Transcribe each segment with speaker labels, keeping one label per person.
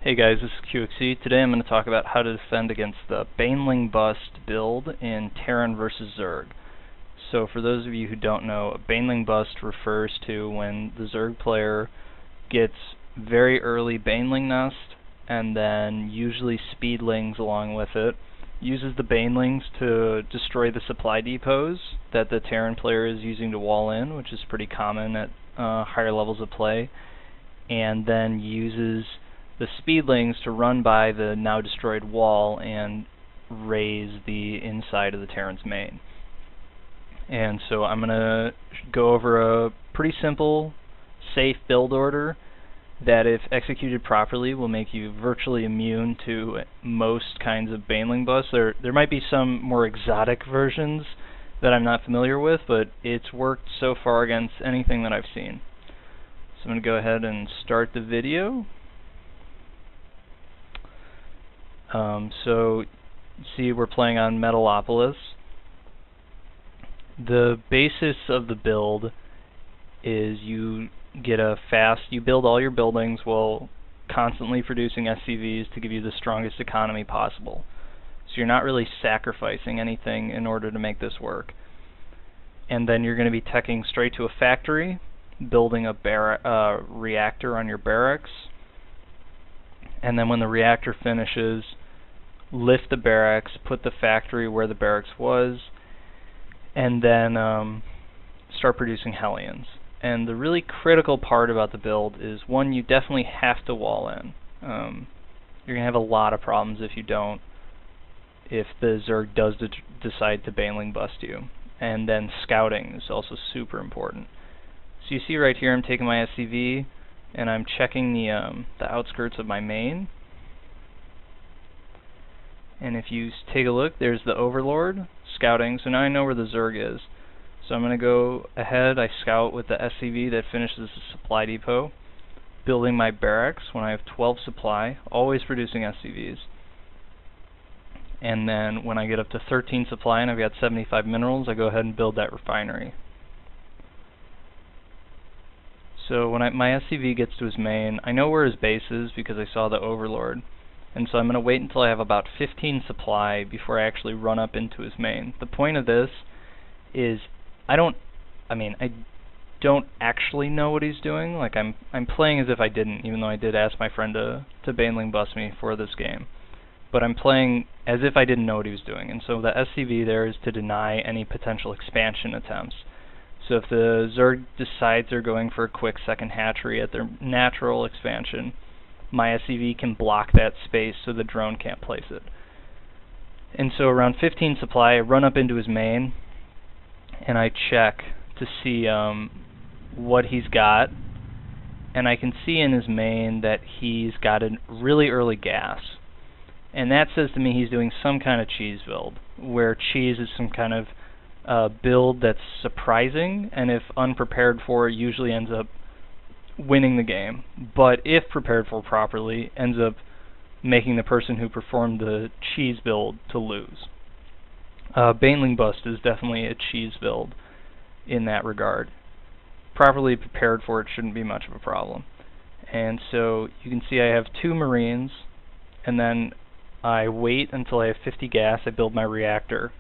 Speaker 1: Hey guys, this is QXC. Today I'm going to talk about how to defend against the Baneling Bust build in Terran vs. Zerg. So for those of you who don't know, a Baneling Bust refers to when the Zerg player gets very early Baneling Nest and then usually Speedlings along with it, uses the Banelings to destroy the supply depots that the Terran player is using to wall in, which is pretty common at higher levels of play, and then uses the Speedlings to run by the now destroyed wall and raise the inside of the Terran's main. And so I'm going to go over a pretty simple, safe build order that, if executed properly, will make you virtually immune to most kinds of Baneling Busts. There might be some more exotic versions that I'm not familiar with, but it's worked so far against anything that I've seen. So I'm going to go ahead and start the video. So see, we're playing on Metalopolis. The basis of the build is you get you build all your buildings while constantly producing SCVs to give you the strongest economy possible. So you're not really sacrificing anything in order to make this work. And then you're going to be teching straight to a factory, building a reactor on your barracks. And then when the reactor finishes, lift the barracks, put the factory where the barracks was, and then start producing Hellions. And the really critical part about the build is, one, you definitely have to wall in. You're going to have a lot of problems if you don't, if the Zerg does decide to Baneling Bust you. And then scouting is also super important. So you see right here, I'm taking my SCV, and I'm checking the outskirts of my main. And if you take a look, there's the Overlord scouting, so now I know where the Zerg is. So I'm going to go ahead, I scout with the SCV that finishes the supply depot, building my barracks when I have 12 supply, always producing SCVs. And then when I get up to 13 supply and I've got 75 minerals, I go ahead and build that refinery. So when my SCV gets to his main, I know where his base is because I saw the Overlord. And so I'm going to wait until I have about 15 supply before I actually run up into his main. The point of this is I don't actually know what he's doing. Like, I'm playing as if I didn't, even though I did ask my friend to Baneling Bust me for this game. But I'm playing as if I didn't know what he was doing. And so the SCV there is to deny any potential expansion attempts. So if the Zerg decides they're going for a quick second hatchery at their natural expansion, my SCV can block that space so the drone can't place it. And so around 15 supply, I run up into his main, and I check to see what he's got. And I can see in his main that he's got a really early gas. And that says to me he's doing some kind of cheese build, where cheese is some kind of build that's surprising, and if unprepared for, usually ends up winning the game, but if prepared for properly, ends up making the person who performed the cheese build to lose. Baneling Bust is definitely a cheese build in that regard. Properly prepared for, it shouldn't be much of a problem. And so you can see I have 2 Marines, and then I wait until I have 50 gas, I build my reactor.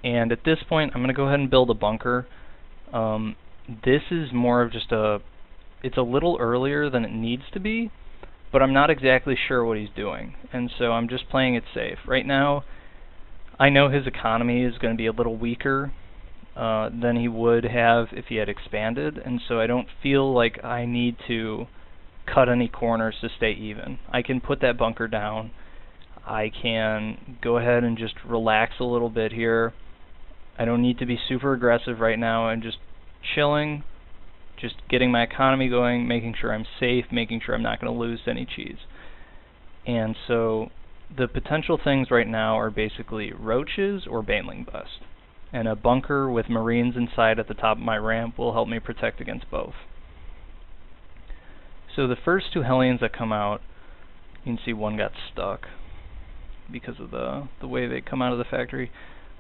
Speaker 1: And at this point, I'm going to go ahead and build a bunker. This is more of just it's a little earlier than it needs to be, but I'm not exactly sure what he's doing. And so I'm just playing it safe. Right now, I know his economy is going to be a little weaker than he would have if he had expanded, and so I don't feel like I need to cut any corners to stay even. I can put that bunker down. I can go ahead and just relax a little bit here. I don't need to be super aggressive right now. I'm just chilling, just getting my economy going, making sure I'm safe, making sure I'm not going to lose any cheese. And so the potential things right now are basically roaches or Baneling Bust. And a bunker with Marines inside at the top of my ramp will help me protect against both. So the first 2 Hellions that come out, you can see one got stuck because of the way they come out of the factory,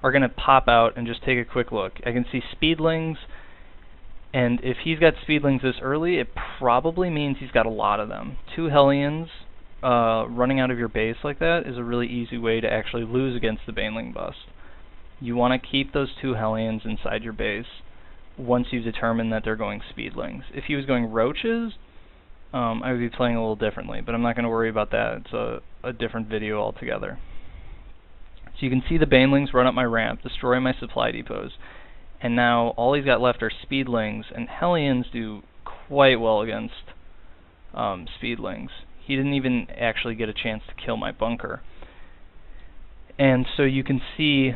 Speaker 1: are going to pop out and just take a quick look. I can see Speedlings And if he's got speedlings this early, it probably means he's got a lot of them. 2 Hellions running out of your base like that is a really easy way to actually lose against the Baneling Bust. You want to keep those 2 Hellions inside your base once you've determined that they're going speedlings. If he was going roaches, I would be playing a little differently, but I'm not going to worry about that. It's a different video altogether. So you can see the Banelings run up my ramp, destroy my supply depots, and now all he's got left are speedlings, and Hellions do quite well against speedlings. He didn't even actually get a chance to kill my bunker. And so you can see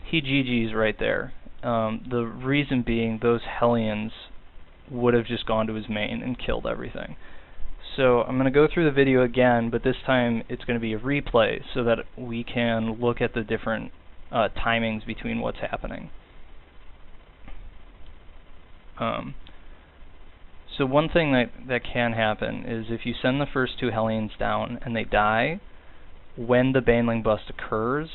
Speaker 1: he GG's right there. The reason being those Hellions would have just gone to his main and killed everything. So I'm going to go through the video again, but this time it's going to be a replay so that we can look at the different timings between what's happening. So one thing that can happen is if you send the first 2 Hellions down and they die, when the Baneling Bust occurs,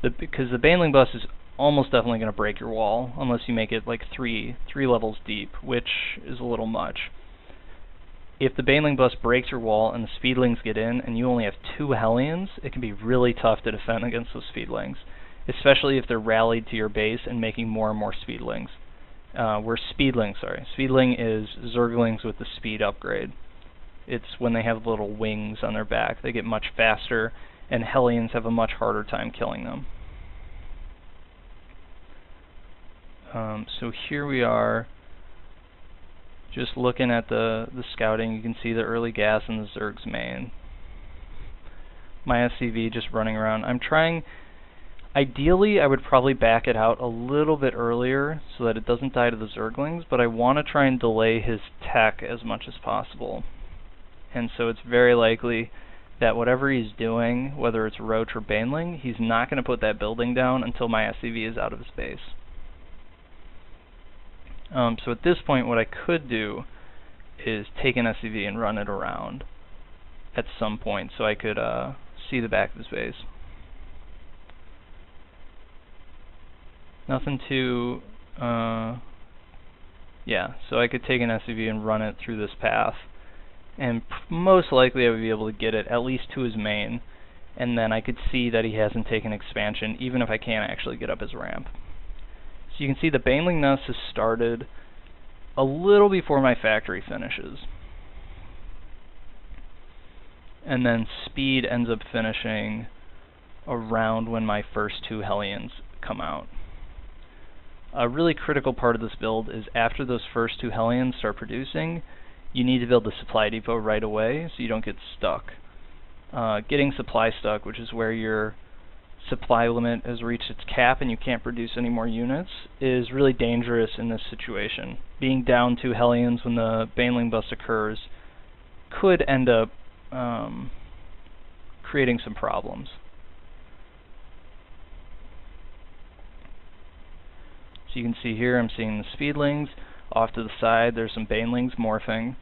Speaker 1: because the Baneling Bust is almost definitely going to break your wall unless you make it like three levels deep, which is a little much. If the Baneling Bust breaks your wall and the speedlings get in and you only have 2 Hellions, it can be really tough to defend against those speedlings, especially if they're rallied to your base and making more and more speedlings. Speedling is Zerglings with the speed upgrade. It's when they have little wings on their back. They get much faster, and Hellions have a much harder time killing them. So here we are, just looking at the scouting. You can see the early gas in the Zerg's main. My SCV just running around. I'm trying, ideally I would probably back it out a little bit earlier so that it doesn't die to the Zerglings, but I want to try and delay his tech as much as possible. And so it's very likely that whatever he's doing, whether it's Roach or Baneling, he's not going to put that building down until my SCV is out of his base. So at this point what I could do is take an SCV and run it around at some point so I could see the back of his base. Nothing too, yeah, so I could take an SCV and run it through this path, and most likely I would be able to get it at least to his main, and then I could see that he hasn't taken expansion even if I can't actually get up his ramp. So you can see the Baneling Nest has started a little before my factory finishes. And then speed ends up finishing around when my first 2 Hellions come out. A really critical part of this build is after those first 2 Hellions start producing, you need to build a supply depot right away so you don't get stuck. Getting supply stuck, which is where your supply limit has reached its cap and you can't produce any more units, is really dangerous in this situation. Being down 2 Hellions when the Baneling Bust occurs could end up creating some problems. So you can see here I'm seeing the speedlings. Off to the side there's some Banelings morphing.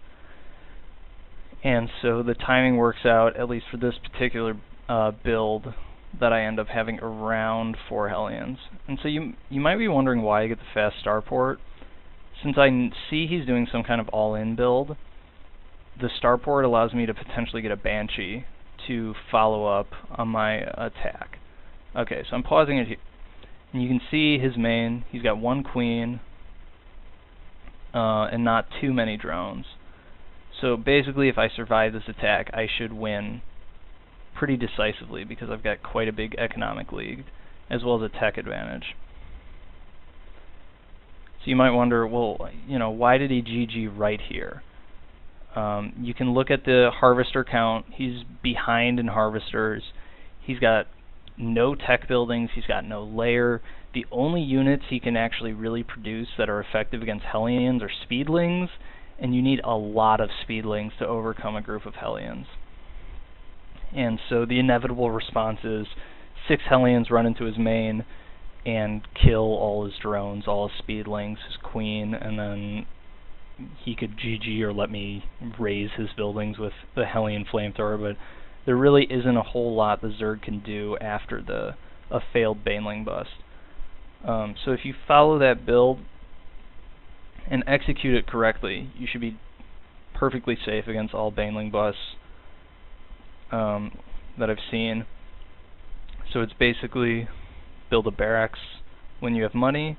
Speaker 1: And so the timing works out, at least for this particular build, that I end up having around 4 Hellions. And so you might be wondering why I get the fast starport. Since I see he's doing some kind of all-in build, the starport allows me to potentially get a Banshee to follow up on my attack. Okay, so I'm pausing it here. And you can see his main, he's got 1 queen, and not too many drones. So basically if I survive this attack, I should win pretty decisively because I've got quite a big economic lead, as well as a tech advantage. So you might wonder, well, you know, why did he GG right here? You can look at the harvester count. He's behind in harvesters. He's got no tech buildings. He's got no layer. The only units he can actually really produce that are effective against Hellions are speedlings, and you need a lot of speedlings to overcome a group of Hellions. And so the inevitable response is 6 Hellions run into his main and kill all his drones, all his speedlings, his queen, and then he could GG or let me raise his buildings with the Hellion flamethrower, but there really isn't a whole lot the Zerg can do after a failed Baneling Bust. So if you follow that build, and execute it correctly, you should be perfectly safe against all Baneling Busts that I've seen. So it's basically build a barracks when you have money,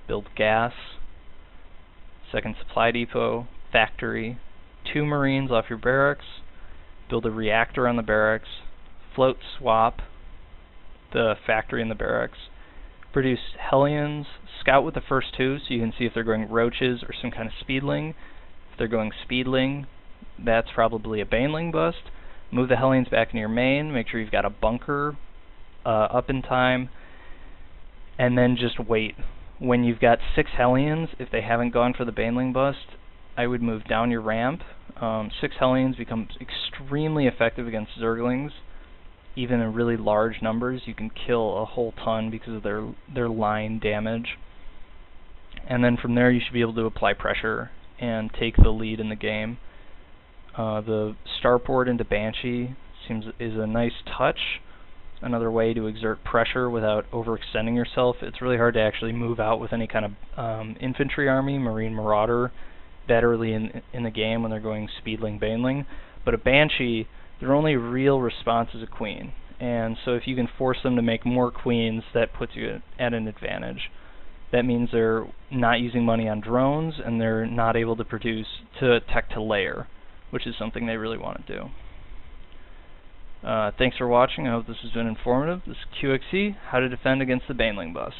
Speaker 1: build gas, second supply depot, factory, 2 Marines off your barracks, build a reactor on the barracks, float swap the factory and the barracks, produce Hellions, scout with the first 2 so you can see if they're going roaches or some kind of speedling. If they're going speedling, that's probably a Baneling Bust. Move the Hellions back into your main, make sure you've got a bunker up in time, and then just wait. When you've got 6 Hellions, if they haven't gone for the Baneling Bust, I would move down your ramp. 6 Hellions becomes extremely effective against Zerglings. Even in really large numbers, you can kill a whole ton because of their line damage. And then from there, you should be able to apply pressure and take the lead in the game. The starport into Banshee is a nice touch. Another way to exert pressure without overextending yourself. It's really hard to actually move out with any kind of infantry army, Marine Marauder, that early in the game when they're going Speedling, Baneling. But a Banshee, their only real response is a queen. And so if you can force them to make more queens, that puts you at an advantage. That means they're not using money on drones, and they're not able to produce to tech to layer, which is something they really want to do. Thanks for watching. I hope this has been informative. This is QXC, How to Defend Against the Baneling Bust.